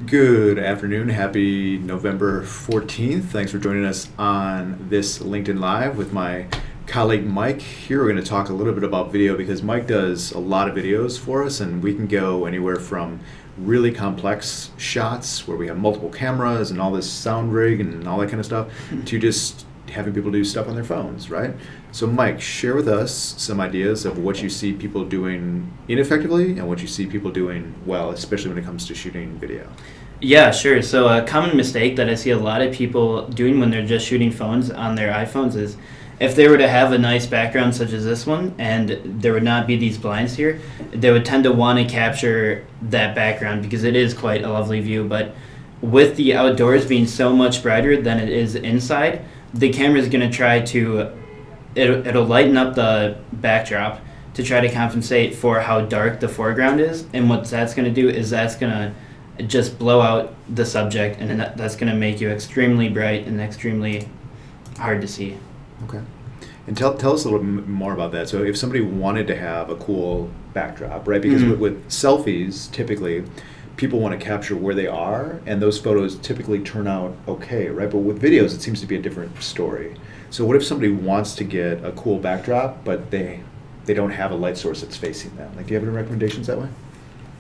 Good afternoon. Happy November 14th. Thanks for joining us on this LinkedIn Live with my colleague Mike. Here we're going to talk a little bit about video because Mike does a lot of videos for us, and we can go anywhere from really complex shots where we have multiple cameras and all this sound rig and all that kind of stuff to just having people do stuff on their phones, right? So Mike, share with us some ideas of what you see people doing ineffectively and what you see people doing well, especially when it comes to shooting video. Yeah, sure. So a common mistake that I see a lot of people doing when they're just shooting phones on their iPhones is if they were to have a nice background such as this one and there would not be these blinds here, they would tend to want to capture that background because it is quite a lovely view. But with the outdoors being so much brighter than it is inside, the camera is going to try to, it'll lighten up the backdrop to try to compensate for how dark the foreground is. And what that's going to do is that's going to just blow out the subject, and that's going to make you extremely bright and extremely hard to see. Okay. And tell us a little bit more about that. So if somebody wanted to have a cool backdrop, right? Because with selfies, typically, people want to capture where they are, and those photos typically turn out okay, right? But with videos, it seems to be a different story. So what if somebody wants to get a cool backdrop, but they don't have a light source that's facing them? Like, do you have any recommendations that way?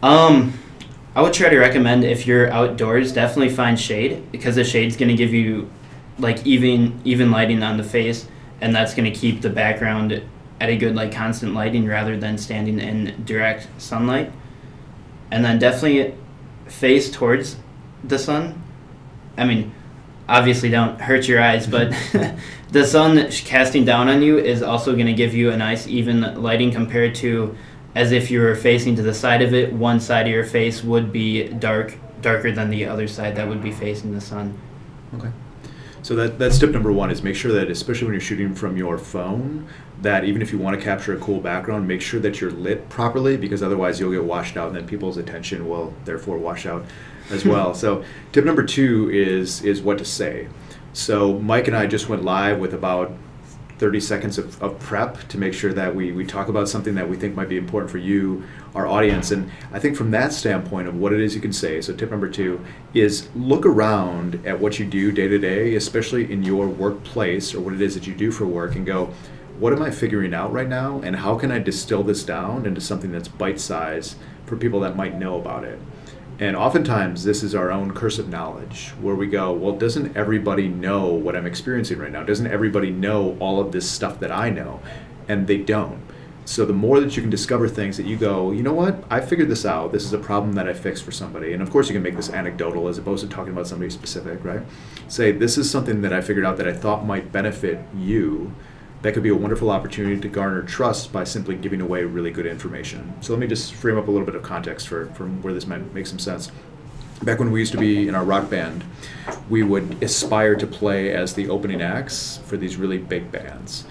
I would try to recommend, if you're outdoors, definitely find shade, because the shade's going to give you like even lighting on the face, and that's going to keep the background at a good like constant lighting rather than standing in direct sunlight. And then definitely face towards the sun. I mean, obviously don't hurt your eyes, but the sun casting down on you is also going to give you a nice even lighting compared to as if you were facing to the side of it. One side of your face would be darker than the other side that would be facing the sun. Okay. So that's tip number one, is make sure that, especially when you're shooting from your phone, that even if you want to capture a cool background, make sure that you're lit properly, because otherwise you'll get washed out, and then people's attention will therefore wash out as well. So tip number two is what to say. So Mike and I just went live with about 30 seconds of prep to make sure that we talk about something that we think might be important for you, our audience. And I think from that standpoint of what it is you can say, so tip number two is look around at what you do day to day, especially in your workplace or what it is that you do for work, and go, what am I figuring out right now, and how can I distill this down into something that's bite-sized for people that might know about it? And oftentimes, this is our own curse of knowledge, where we go, well, doesn't everybody know what I'm experiencing right now? Doesn't everybody know all of this stuff that I know? And they don't. So the more that you can discover things that you go, you know what, I figured this out. This is a problem that I fixed for somebody. And of course, you can make this anecdotal as opposed to talking about somebody specific, right? Say, this is something that I figured out that I thought might benefit you. That could be a wonderful opportunity to garner trust by simply giving away really good information. So let me just frame up a little bit of context for where this might make some sense. Back when we used to be in our rock band, we would aspire to play as the opening acts for these really big bands.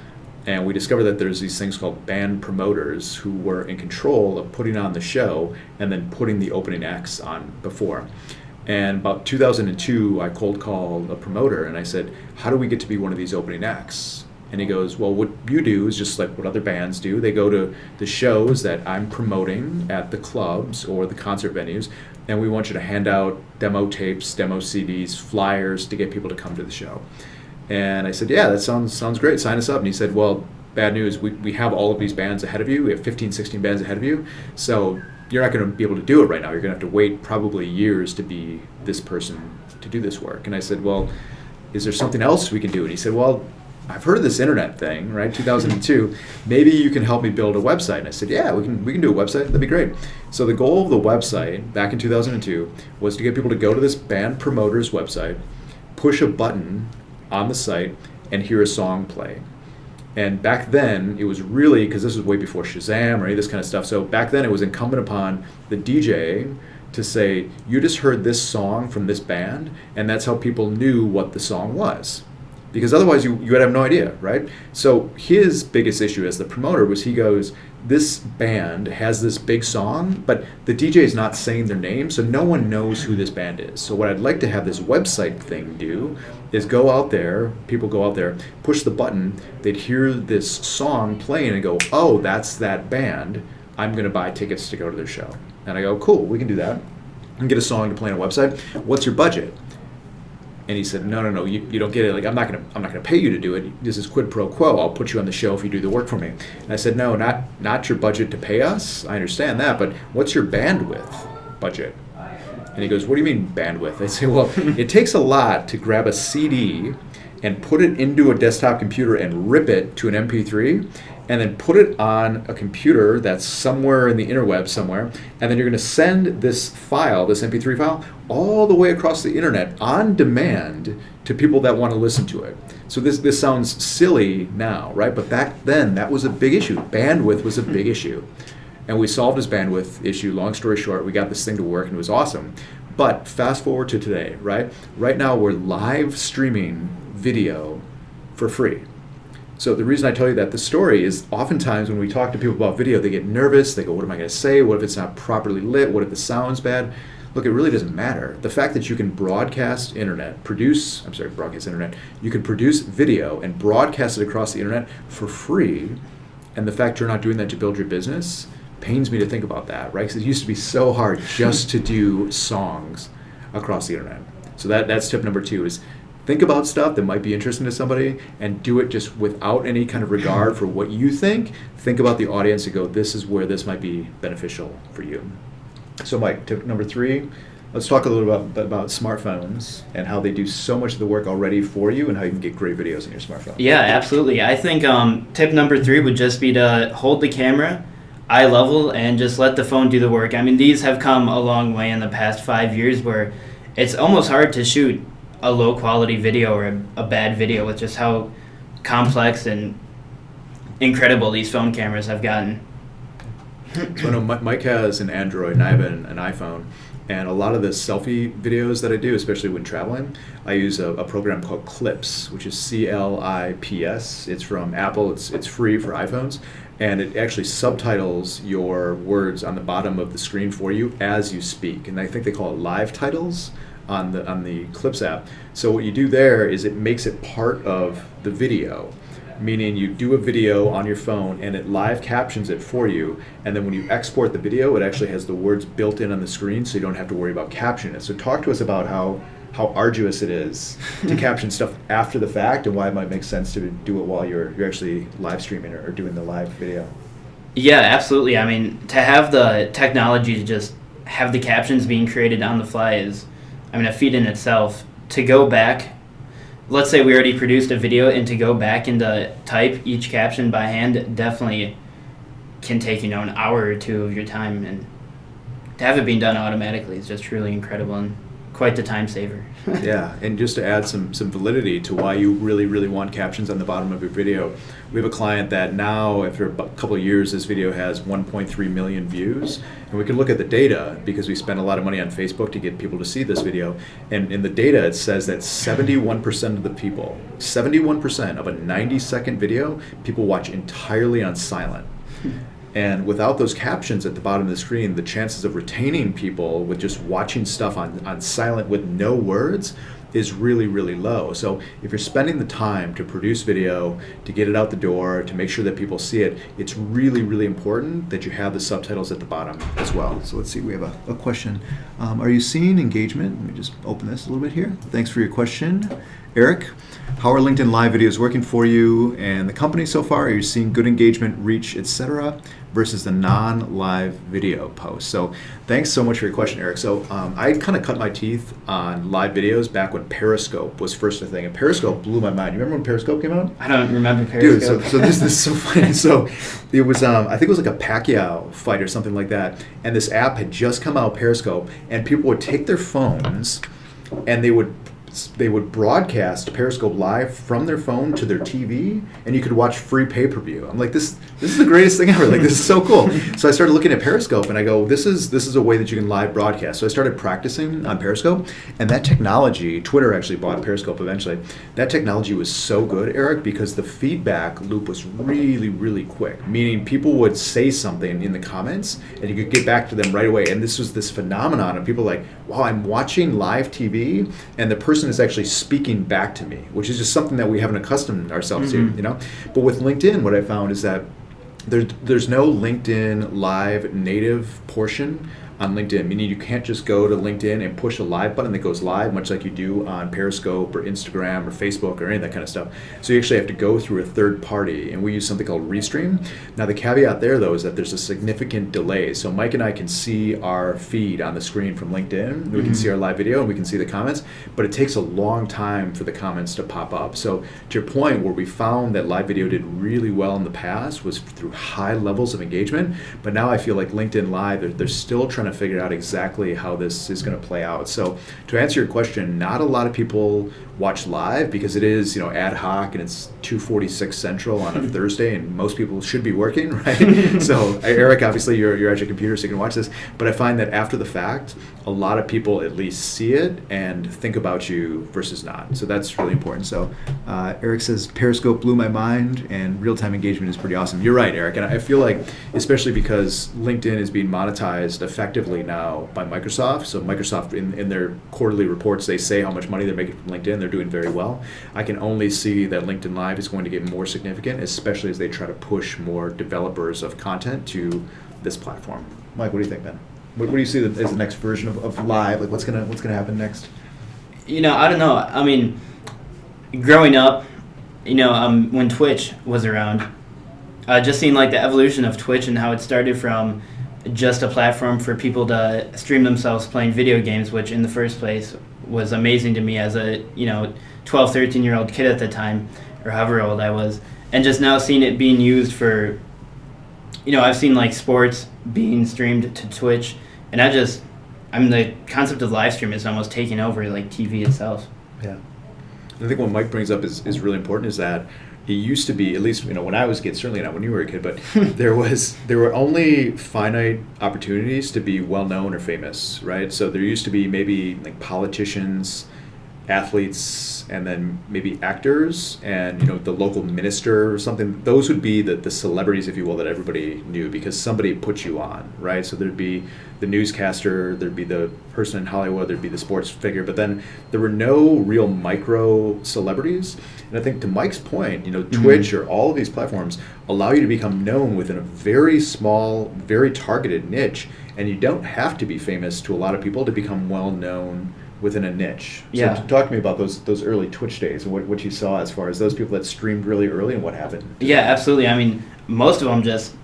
And we discovered that there's these things called band promoters who were in control of putting on the show and then putting the opening acts on before. And about 2002, I cold called a promoter and I said, how do we get to be one of these opening acts? And he goes, well, what you do is just like what other bands do. They go to the shows that I'm promoting at the clubs or the concert venues, and we want you to hand out demo tapes, demo CDs, flyers to get people to come to the show. And I said, yeah, that sounds great. Sign us up. And he said, well, bad news. We have all of these bands ahead of you. We have 15, 16 bands ahead of you. So you're not going to be able to do it right now. You're going to have to wait probably years to be this person to do this work. And I said, well, is there something else we can do? And he said, well, I've heard of this internet thing, right? 2002. Maybe you can help me build a website. And I said, yeah, we can do a website. That'd be great. So the goal of the website back in 2002 was to get people to go to this band promoter's website, push a button on the site, and hear a song play. And back then, it was really, because this was way before Shazam or any of this kind of stuff, so back then it was incumbent upon the DJ to say, you just heard this song from this band, and that's how people knew what the song was. Because otherwise you would have no idea, right? So his biggest issue as the promoter was, he goes, this band has this big song, but the DJ is not saying their name, so no one knows who this band is. So what I'd like to have this website thing do is go out there, people go out there, push the button, they'd hear this song playing and go, oh, that's that band, I'm going to buy tickets to go to their show. And I go, cool, we can do that. and get a song to play on a website. What's your budget? And he said, no, you don't get it. Like, I'm not gonna pay you to do it. This is quid pro quo. I'll put you on the show if you do the work for me. And I said, no, not your budget to pay us. I understand that, but what's your bandwidth budget? And he goes, what do you mean bandwidth? I say, well, it takes a lot to grab a CD and put it into a desktop computer and rip it to an MP3, and then put it on a computer that's somewhere in the interweb somewhere, and then you're going to send this file, this MP3 file, all the way across the internet on demand to people that want to listen to it. So this sounds silly now, right? But back then, that was a big issue. Bandwidth was a big issue. And we solved his bandwidth issue. Long story short, we got this thing to work, and it was awesome. But fast forward to today, right? Right now, we're live streaming video for free. So the reason I tell you that the story is oftentimes when we talk to people about video, they get nervous. They go, what am I going to say? What if it's not properly lit? What if the sound's bad? Look, it really doesn't matter. The fact that you can broadcast internet, you can produce video and broadcast it across the internet for free, and the fact you're not doing that to build your business pains me to think about that, right? Because it used to be so hard just to do songs across the internet. So that's tip number 2 is think about stuff that might be interesting to somebody and do it just without any kind of regard for what you think. Think about the audience and go, this is where this might be beneficial for you. So Mike, tip number 3, let's talk a little bit about smartphones and how they do so much of the work already for you and how you can get great videos on your smartphone. Yeah, absolutely. I think tip number 3 would just be to hold the camera eye level and just let the phone do the work. I mean, these have come a long way in the past 5 years where it's almost hard to shoot a low quality video or a bad video with just how complex and incredible these phone cameras have gotten. So I know Mike has an Android and I have an iPhone, and a lot of the selfie videos that I do, especially when traveling, I use a program called Clips, which is CLIPS. It's from Apple. It's free for iPhones, and it actually subtitles your words on the bottom of the screen for you as you speak. And I think they call it live titles on the Clips app. So what you do there is it makes it part of the video, meaning you do a video on your phone and it live captions it for you, and then when you export the video, it actually has the words built in on the screen, so you don't have to worry about captioning it. So talk to us about how arduous it is to caption stuff after the fact and why it might make sense to do it while you're actually live streaming or doing the live video. Yeah, absolutely. I mean, to have the technology to just have the captions being created on the fly is, I mean, a feat in itself. To go back, let's say we already produced a video, and to go back and to type each caption by hand definitely can take, an hour or 2 of your time, and to have it being done automatically is just truly incredible and quite the time saver. Yeah, and just to add some validity to why you really, really want captions on the bottom of your video, we have a client that now, after a couple of years, this video has 1.3 million views, and we can look at the data because we spent a lot of money on Facebook to get people to see this video, and in the data it says that 71% of the people, 71% of a 90-second video, people watch entirely on silent. And without those captions at the bottom of the screen, the chances of retaining people with just watching stuff on silent with no words is really, really low. So if you're spending the time to produce video, to get it out the door, to make sure that people see it, it's really, really important that you have the subtitles at the bottom as well. So let's see, we have a question. Are you seeing engagement? Let me just open this a little bit here. Thanks for your question. Eric, how are LinkedIn Live videos working for you and the company so far? Are you seeing good engagement, reach, etc., versus the non-live video posts? So thanks so much for your question, Eric. So I kind of cut my teeth on live videos back when Periscope was first a thing, and Periscope blew my mind. You remember when Periscope came out? I don't remember Periscope. Dude, so this is so funny. So it was, I think it was like a Pacquiao fight or something like that, and this app had just come out, Periscope, and people would take their phones and they would broadcast Periscope Live from their phone to their TV, and you could watch free pay-per-view. I'm like, this is the greatest thing ever. Like, this is so cool. So I started looking at Periscope, and I go, this is a way that you can live broadcast. So I started practicing on Periscope, and that technology, Twitter actually bought Periscope eventually. That technology was so good, Eric, because the feedback loop was really, really quick. Meaning people would say something in the comments, and you could get back to them right away. And this was this phenomenon of people like, wow, I'm watching live TV, and the person is actually speaking back to me, which is just something that we haven't accustomed ourselves to, But with LinkedIn, what I found is that there's no LinkedIn Live native portion on LinkedIn, meaning you can't just go to LinkedIn and push a live button that goes live, much like you do on Periscope or Instagram or Facebook or any of that kind of stuff. So you actually have to go through a third party, and we use something called Restream. Now the caveat there, though, is that there's a significant delay. So Mike and I can see our feed on the screen from LinkedIn. We can see our live video and we can see the comments, but it takes a long time for the comments to pop up. So to your point, where we found that live video did really well in the past was through high levels of engagement, but now I feel like LinkedIn Live, they're still trying to figure out exactly how this is going to play out. So to answer your question, not a lot of people watch live because it is, ad hoc, and it's 2:46 Central on a Thursday, and most people should be working, right? So Eric, obviously you're at your computer, so you can watch this. But I find that after the fact, a lot of people at least see it and think about you versus not. So that's really important. So Eric says Periscope blew my mind, and real-time engagement is pretty awesome. You're right, Eric, and I feel like, especially because LinkedIn is being monetized effectively now by Microsoft. So Microsoft, in their quarterly reports, they say how much money they're making from LinkedIn. They're doing very well. I can only see that LinkedIn Live is going to get more significant, especially as they try to push more developers of content to this platform. Mike, what do you think, Ben? What do you see as the next version of Live? Like, what's gonna happen next? I don't know. I mean, growing up, when Twitch was around, just seeing like the evolution of Twitch and how it started from just a platform for people to stream themselves playing video games, which in the first place was amazing to me as a 12, 13-year-old kid at the time, or however old I was, and just now seeing it being used for, I've seen like sports being streamed to Twitch, and the concept of live stream is almost taking over like TV itself. Yeah. I think what Mike brings up is really important, is that it used to be, at least when I was a kid, certainly not when you were a kid, but there were only finite opportunities to be well known or famous, right? So there used to be maybe like politicians, athletes, and then maybe actors, and the local minister or something. Those would be the celebrities, if you will, that everybody knew because somebody put you on, right? So there'd be the newscaster, there'd be the person in Hollywood, there'd be the sports figure, but then there were no real micro celebrities. And I think to Mike's point, Twitch or all of these platforms allow you to become known within a very small, very targeted niche, and you don't have to be famous to a lot of people to become well known within a niche. Yeah. So talk to me about those early Twitch days and what you saw as far as those people that streamed really early and what happened. Yeah, absolutely. I mean, most of them just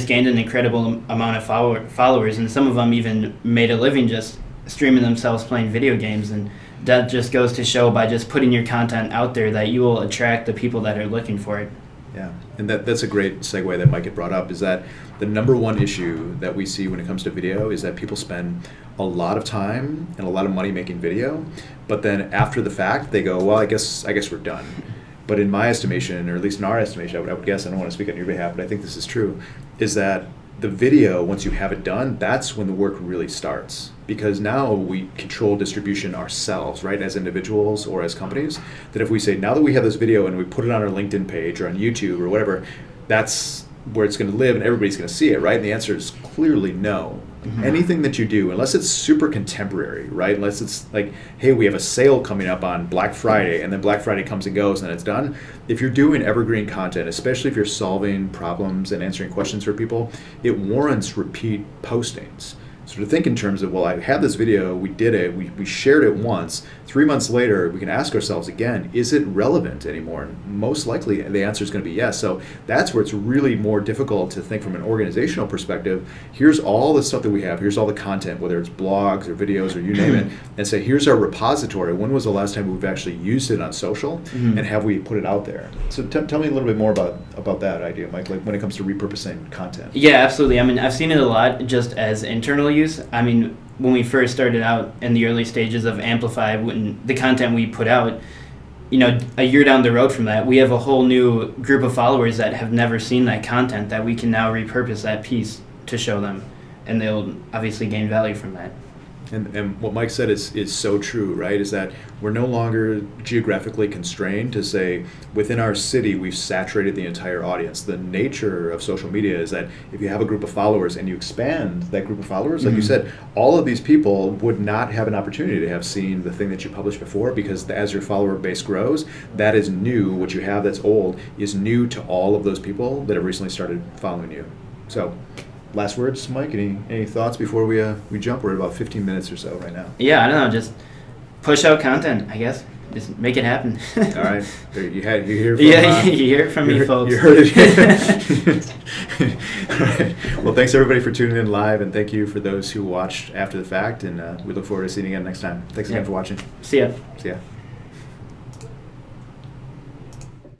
gained an incredible amount of followers, and some of them even made a living just streaming themselves playing video games, and that just goes to show by just putting your content out there that you will attract the people that are looking for it. Yeah, and that's a great segue that Mike had brought up, is that the number one issue that we see when it comes to video is that people spend a lot of time and a lot of money making video, but then after the fact they go, well, I guess we're done. But in my estimation, or at least in our estimation, I would guess, I don't want to speak on your behalf, but I think this is true, is that the video, once you have it done, that's when the work really starts. Because now we control distribution ourselves, right, as individuals or as companies, that if we say, now that we have this video and we put it on our LinkedIn page or on YouTube or whatever, that's where it's going to live and everybody's going to see it, right? And the answer is clearly no. Mm-hmm. Anything that you do, unless it's super contemporary, right? Unless it's like, hey, we have a sale coming up on Black Friday, and then Black Friday comes and goes and then it's done. If you're doing evergreen content, especially if you're solving problems and answering questions for people, it warrants repeat postings. So to think in terms of, well, I had this video, we did it, we shared it once, 3 months later, we can ask ourselves again, is it relevant anymore? And most likely the answer is going to be yes. So that's where it's really more difficult to think from an organizational perspective. Here's all the stuff that we have, here's all the content, whether it's blogs or videos or you name it, and say, here's our repository. When was the last time we've actually used it on social, and have we put it out there? So tell me a little bit more about that idea, Mike, like when it comes to repurposing content. Yeah, absolutely. I mean, I've seen it a lot just as internal use. I mean, when we first started out in the early stages of Amplify, when the content we put out, a year down the road from that, we have a whole new group of followers that have never seen that content that we can now repurpose that piece to show them, and they'll obviously gain value from that. And what Mike said is so true, right? Is that we're no longer geographically constrained to say within our city we've saturated the entire audience. The nature of social media is that if you have a group of followers and you expand that group of followers, like you said, all of these people would not have an opportunity to have seen the thing that you published before, because as your follower base grows, that is new. What you have that's old is new to all of those people that have recently started following you. So last words, Mike? Any thoughts before we jump? We're at about 15 minutes or so right now. Yeah, I don't know. Just push out content, I guess. Just make it happen. All right. There you hear from, yeah, you hear it from me, folks. You heard it. All right. Well, thanks everybody for tuning in live, and thank you for those who watched after the fact. And we look forward to seeing you again next time. Thanks again for watching. See ya. See ya.